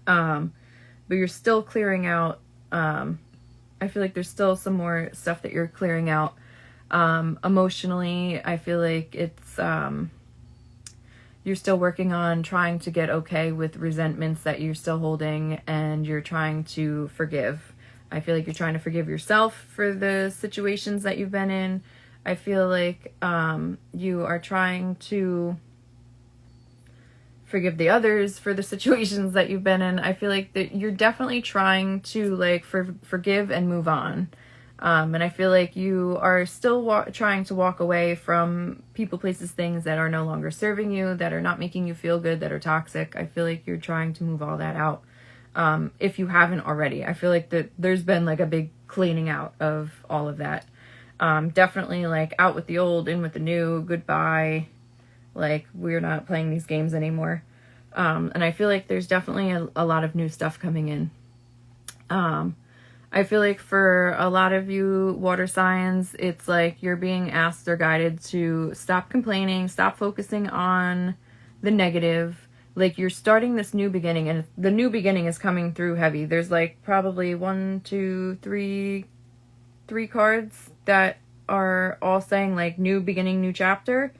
Speaker 1: But you're still clearing out. I feel like there's still some more stuff that you're clearing out. Emotionally, I feel like it's, you're still working on trying to get okay with resentments that you're still holding, and you're trying to forgive. I feel like you're trying to forgive yourself for the situations that you've been in. I feel like you are trying to forgive the others for the situations that you've been in. I feel like that you're definitely trying to like forgive and move on. And I feel like you are still trying to walk away from people, places, things that are no longer serving you, that are not making you feel good, that are toxic. I feel like you're trying to move all that out. If you haven't already, I feel like that there's been like a big cleaning out of all of that. Definitely like out with the old, in with the new, goodbye. Like, we're not playing these games anymore. And I feel like there's definitely a lot of new stuff coming in. I feel like for a lot of you water signs, it's like you're being asked or guided to stop complaining, stop focusing on the negative. Like, you're starting this new beginning, and the new beginning is coming through heavy. There's like probably 1, 2, 3 cards that are all saying like new beginning, new chapter.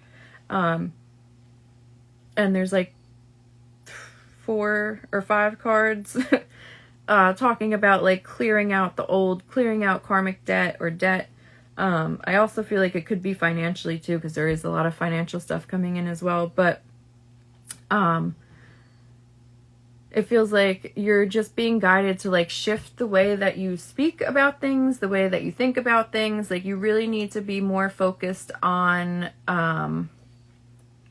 Speaker 1: And there's like 4 or 5 cards talking about like clearing out the old, clearing out karmic debt or debt. I also feel like it could be financially too, because there is a lot of financial stuff coming in as well. But it feels like you're just being guided to like shift the way that you speak about things, the way that you think about things. Like, you really need to be more focused on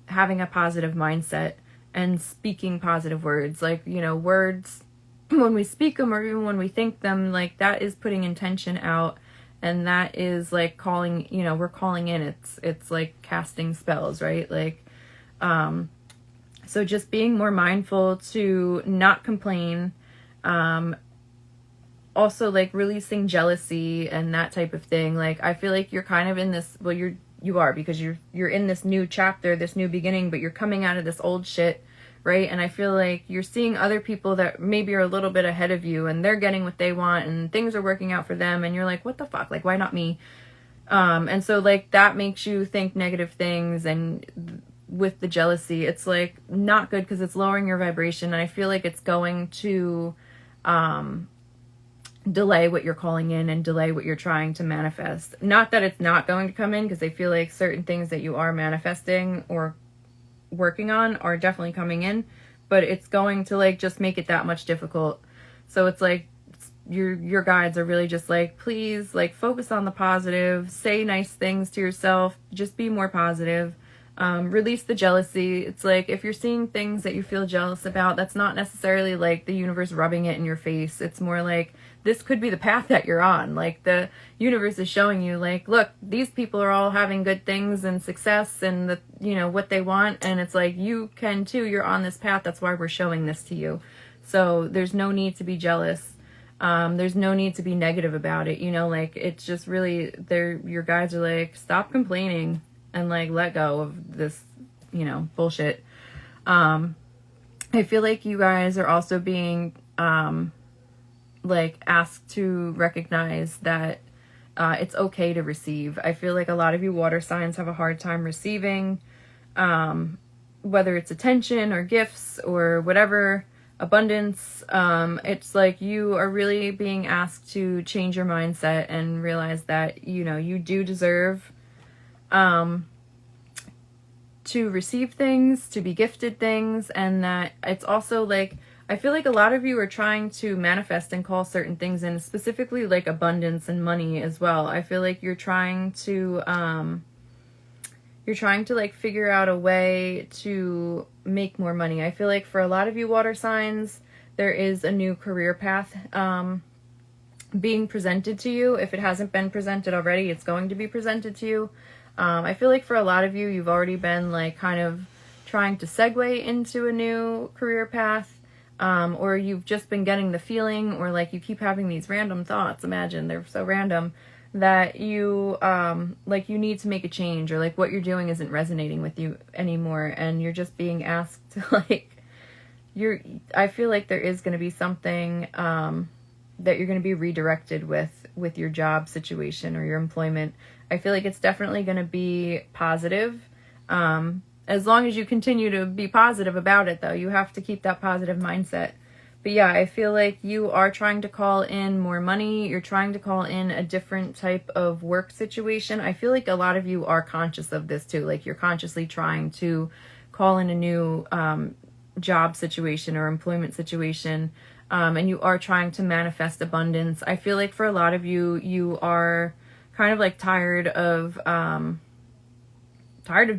Speaker 1: having a positive mindset and speaking positive words. Like, you know, words, when we speak them or even when we think them, like, that is putting intention out, and that is like calling, you know, we're calling in. It's like casting spells, right? Like, so just being more mindful to not complain. Also like releasing jealousy and that type of thing. Like, I feel like you're kind of in this, well, you are, because you're in this new chapter, this new beginning, but you're coming out of this old shit, right? And I feel like you're seeing other people that maybe are a little bit ahead of you, and they're getting what they want, and things are working out for them, and you're like, what the fuck? Like, why not me? And so like that makes you think negative things, and with the jealousy, it's like not good, because it's lowering your vibration, and I feel like it's going to delay what you're calling in and delay what you're trying to manifest. Not that it's not going to come in, because I feel like certain things that you are manifesting or working on are definitely coming in, but it's going to like just make it that much difficult. So it's like your guides are really just like, please, like, focus on the positive, say nice things to yourself, just be more positive. Release the jealousy. It's like, if you're seeing things that you feel jealous about, that's not necessarily like the universe rubbing it in your face. It's more like, this could be the path that you're on. Like, the universe is showing you, like, look, these people are all having good things and success and the, you know, what they want. And it's like, you can too. You're on this path. That's why we're showing this to you. So there's no need to be jealous. There's no need to be negative about it. You know, like, it's just really, your guides are like, stop complaining and like let go of this, you know, bullshit. I feel like you guys are also being like asked to recognize that it's okay to receive. I feel like a lot of you water signs have a hard time receiving, whether it's attention or gifts or whatever, abundance. It's like you are really being asked to change your mindset and realize that, you know, you do deserve to receive things, to be gifted things, and that it's also like, I feel like a lot of you are trying to manifest and call certain things in, specifically like abundance and money as well. I feel like you're trying to like figure out a way to make more money. I feel like for a lot of you water signs, there is a new career path being presented to you. If it hasn't been presented already, it's going to be presented to you. I feel like for a lot of you, you've already been like kind of trying to segue into a new career path. Or you've just been getting the feeling, or like you keep having these random thoughts, imagine they're so random, that you like you need to make a change, or like what you're doing isn't resonating with you anymore, and you're just being asked to like, I feel like there is going to be something that you're going to be redirected with your job situation or your employment. I feel like it's definitely going to be positive. As long as you continue to be positive about it, though, you have to keep that positive mindset. But yeah, I feel like you are trying to call in more money. You're trying to call in a different type of work situation. I feel like a lot of you are conscious of this too. Like, you're consciously trying to call in a new job situation or employment situation, and you are trying to manifest abundance. I feel like for a lot of you, you are kind of like tired of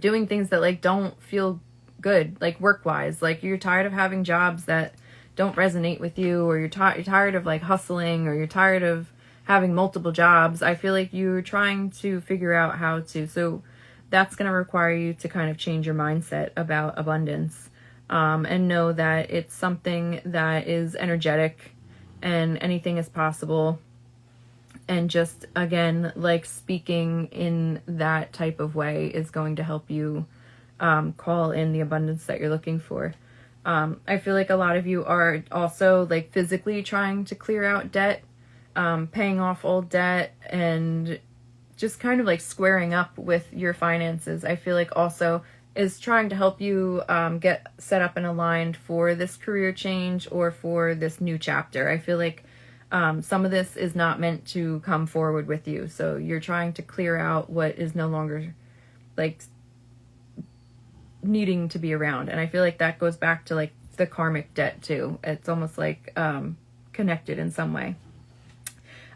Speaker 1: doing things that like don't feel good, like work-wise. Like you're tired of having jobs that don't resonate with you, or you're tired of like hustling, or you're tired of having multiple jobs. I feel like you're trying to figure out how to. So that's going to require you to kind of change your mindset about abundance, and know that it's something that is energetic and anything is possible. And just, again, like speaking in that type of way is going to help you call in the abundance that you're looking for. I feel like a lot of you are also like physically trying to clear out debt, paying off old debt, and just kind of like squaring up with your finances. I feel like also is trying to help you get set up and aligned for this career change or for this new chapter. I feel like some of this is not meant to come forward with you. So you're trying to clear out what is no longer like needing to be around. And I feel like that goes back to like the karmic debt too. It's almost like connected in some way.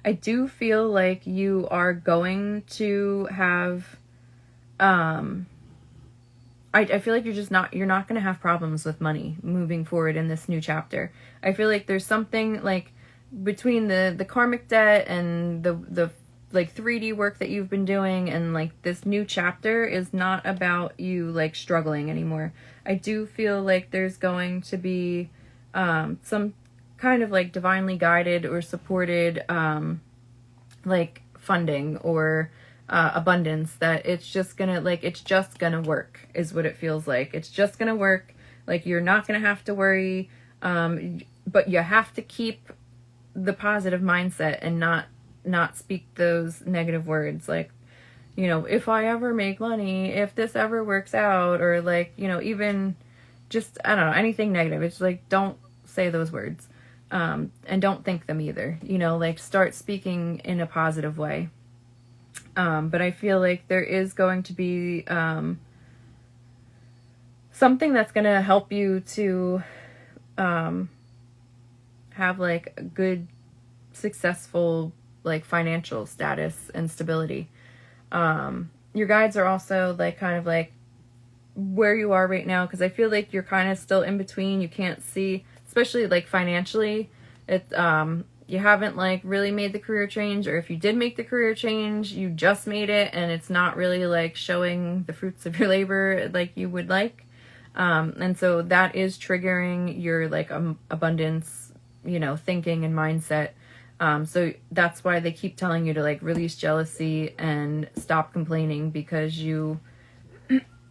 Speaker 1: I do feel like you are going to have I feel like you're not going to have problems with money moving forward in this new chapter. I feel like there's something like between the karmic debt and the like 3D work that you've been doing, and like this new chapter is not about you like struggling anymore. I do feel like there's going to be some kind of like divinely guided or supported like funding or abundance, that it's just gonna work is what it feels like. It's just gonna work. Like you're not gonna have to worry, but you have to keep the positive mindset and not speak those negative words like, you know, if I ever make money, if this ever works out, or like, you know, even just, I don't know, anything negative. It's like, don't say those words, and don't think them either, you know, like start speaking in a positive way. But I feel like there is going to be something that's going to help you to have like a good, successful, like financial status and stability. Your guides are also like kind of like where you are right now, because I feel like you're kind of still in between. You can't see, especially like financially, it you haven't like really made the career change, or if you did make the career change, you just made it and it's not really like showing the fruits of your labor like you would like. And so that is triggering your like abundance, you know, thinking and mindset. So that's why they keep telling you to like release jealousy and stop complaining, because you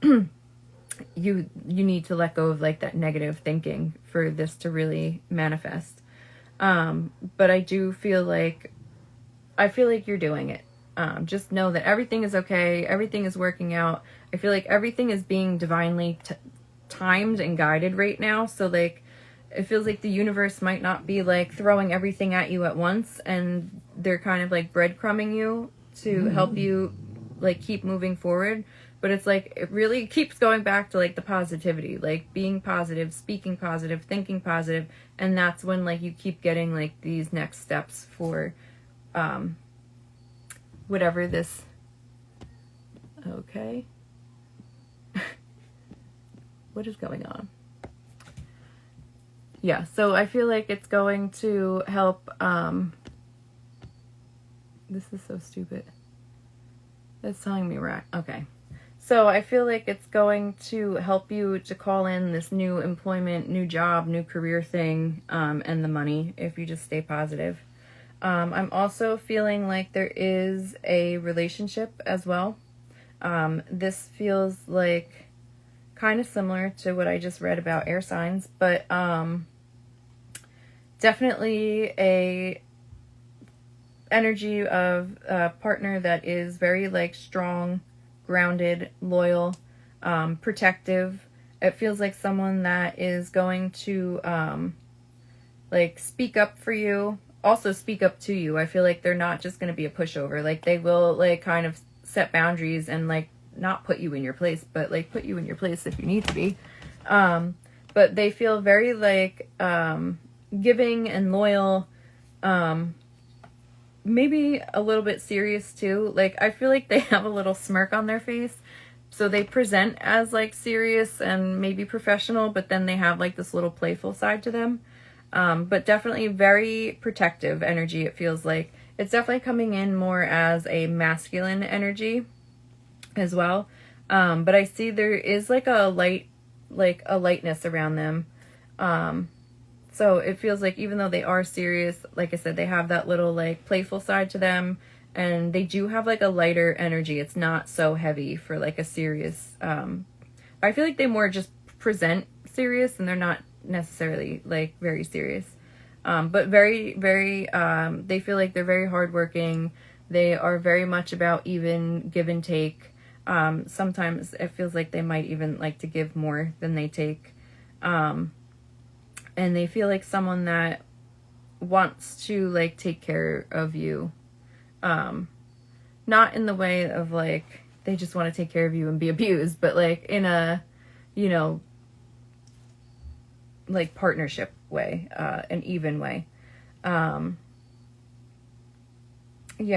Speaker 1: need to let go of like that negative thinking for this to really manifest. But I do feel like you're doing it. Just know that everything is okay. Everything is working out. I feel like everything is being divinely timed and guided right now. So like, it feels like the universe might not be like throwing everything at you at once, and they're kind of like breadcrumbing you to help you like keep moving forward. But it's like, it really keeps going back to like the positivity, like being positive, speaking positive, thinking positive. And that's when like you keep getting like these next steps for whatever this, okay. What is going on? Yeah, so I feel like it's going to help. This is so stupid. It's telling me right. Okay. So I feel like it's going to help you to call in this new employment, new job, new career thing, and the money if you just stay positive. I'm also feeling like there is a relationship as well. This feels like kind of similar to what I just read about air signs, but definitely a energy of a partner that is very like strong, grounded, loyal, protective. It feels like someone that is going to like speak up for you, also speak up to you. I feel like they're not just going to be a pushover. Like they will like kind of set boundaries and like not put you in your place, but like put you in your place if you need to be. But but they feel very like giving and loyal, maybe a little bit serious too. Like I feel like they have a little smirk on their face, so they present as like serious and maybe professional, but then they have like this little playful side to them. But definitely very protective energy. It feels like it's definitely coming in more as a masculine energy as well. But I see there is like a lightness around them. So it feels like even though they are serious, like I said, they have that little like playful side to them, and they do have like a lighter energy. It's not so heavy for like a serious, I feel like they more just present serious and they're not necessarily like very serious. But very, very, they feel like they're very hardworking. They are very much about even give and take. Sometimes it feels like they might even like to give more than they take. And they feel like someone that wants to like take care of you. Not in the way of like, they just want to take care of you and be abused, but like in a, you know, like partnership way, an even way. Yeah,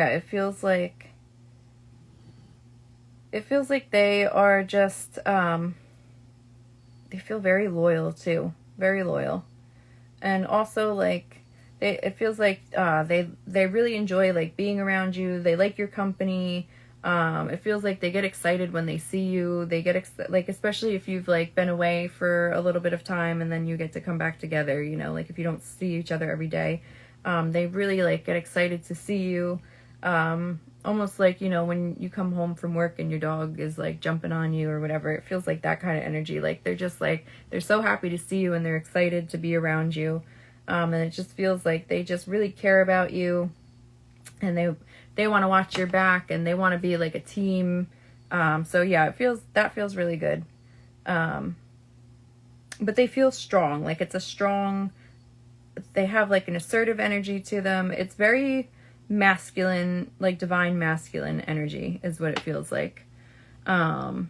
Speaker 1: it feels like they are just, they feel very loyal too, very loyal. And also like, it feels like, they really enjoy like being around you. They like your company. It feels like they get excited when they see you. They get like, especially if you've like been away for a little bit of time and then you get to come back together, you know, like if you don't see each other every day, they really like get excited to see you. Almost like, you know, when you come home from work and your dog is like jumping on you or whatever, it feels like that kind of energy. Like they're just like, they're so happy to see you and they're excited to be around you. And it just feels like they just really care about you, and they want to watch your back, and they want to be like a team. So yeah, that feels really good. But they feel strong. Like it's a strong, they have like an assertive energy to them. It's very masculine, like divine masculine energy is what it feels like. So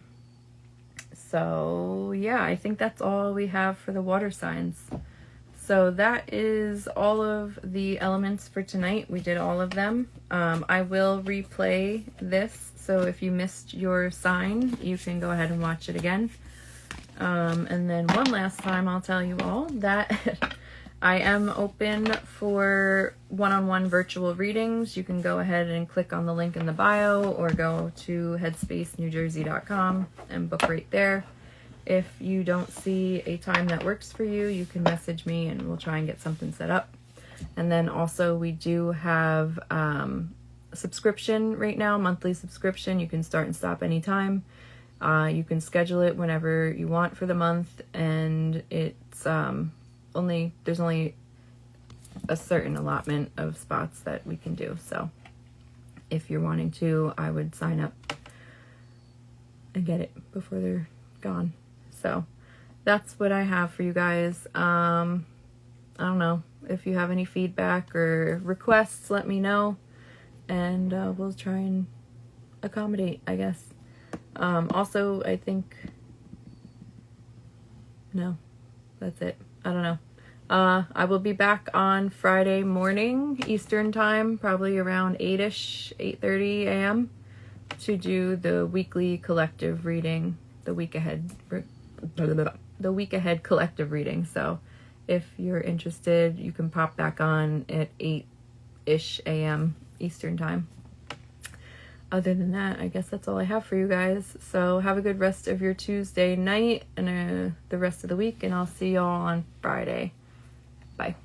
Speaker 1: yeah, I think that's all we have for the water signs. So that is all of the elements for tonight. We did all of them. I will replay this, so if you missed your sign, you can go ahead and watch it again. And then one last time, I'll tell you all that I am open for one-on-one virtual readings. You can go ahead and click on the link in the bio or go to headspacenewjersey.com and book right there. If you don't see a time that works for you, you can message me and we'll try and get something set up. And then also we do have a subscription right now, monthly subscription. You can start and stop anytime. You can schedule it whenever you want for the month, and it's there's only a certain allotment of spots that we can do. So if you're wanting to, I would sign up and get it before they're gone. So that's what I have for you guys. I don't know, if you have any feedback or requests, let me know, and we'll try and accommodate, I guess. Also, I think, no, that's it. I don't know. I will be back on Friday morning Eastern time, probably around 8-ish, 8:30 a.m. to do the weekly collective reading, the week ahead collective reading. So if you're interested, you can pop back on at 8-ish a.m. Eastern time. Other than that, I guess that's all I have for you guys. So have a good rest of your Tuesday night and the rest of the week, and I'll see y'all on Friday. Bye.